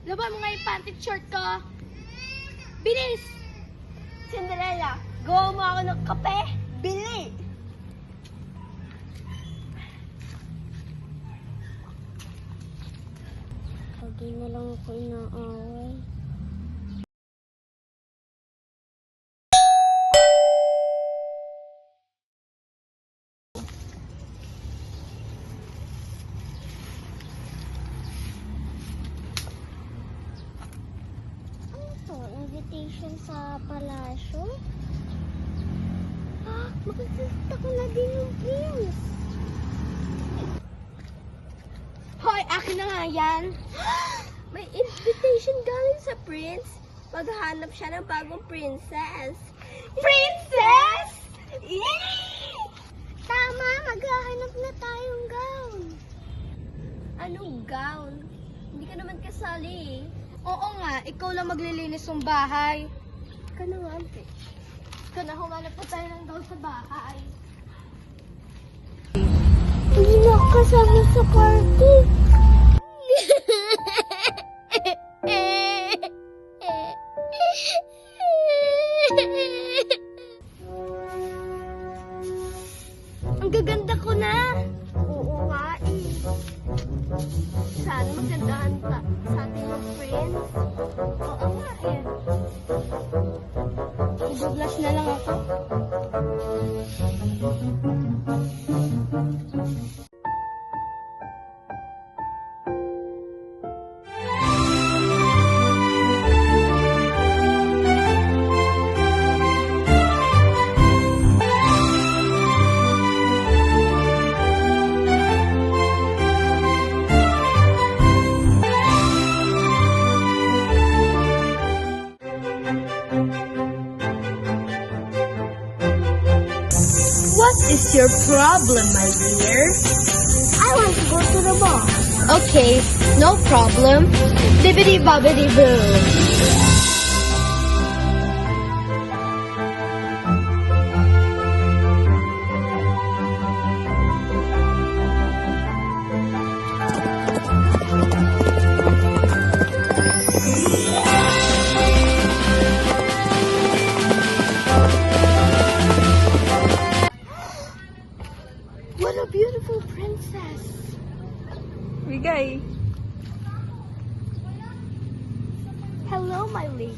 Laban mo nga yung panty short ko. Bilis! Cinderella, gawa mo ako ng kape. Bili! Lagi na lang ako inaaway. Ano to? Invitation sa palasyo? Ah, makikita ko na din yung prince. Hoy, akin na nga yan. May invitation galing sa prince. Maghahanap siya ng bagong princess. Princess! Yay! Tama, maghahanap na tayong gown. Anong gown? Hindi ka naman kasali eh. Oo nga, ikaw lang maglilinis ng bahay. Ka na nga, ante. Ikaw na, humanap pa tayo ng daw sa bahay. Hindi na ako kasama sa party. Ang gaganda ko na. Oo nga eh. Sana magandahan pa sa ating mga friends. Oo nga eh. Ibublush na lang ako. What is your problem, my dear? I want to go to the mall. Okay, no problem. Bibbidi bobbidi boo. What a beautiful princess. Bigay. Hello, my lady.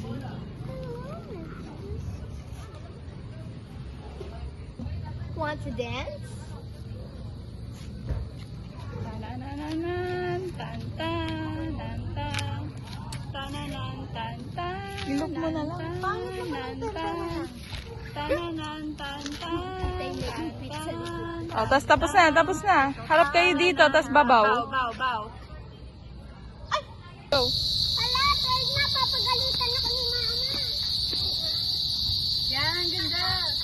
Want to dance? Tanananan, tantan, tantan. Tananan, tantan. Ilog mo na lang. Pangit naman ang tantan. Tananan, tantan. Tantan. Oh, tapos na. Harap kayo dito, tapos babaw. Baw. Go. Hala, Fred na, papagalitan ako ni mama. Yan, ganda.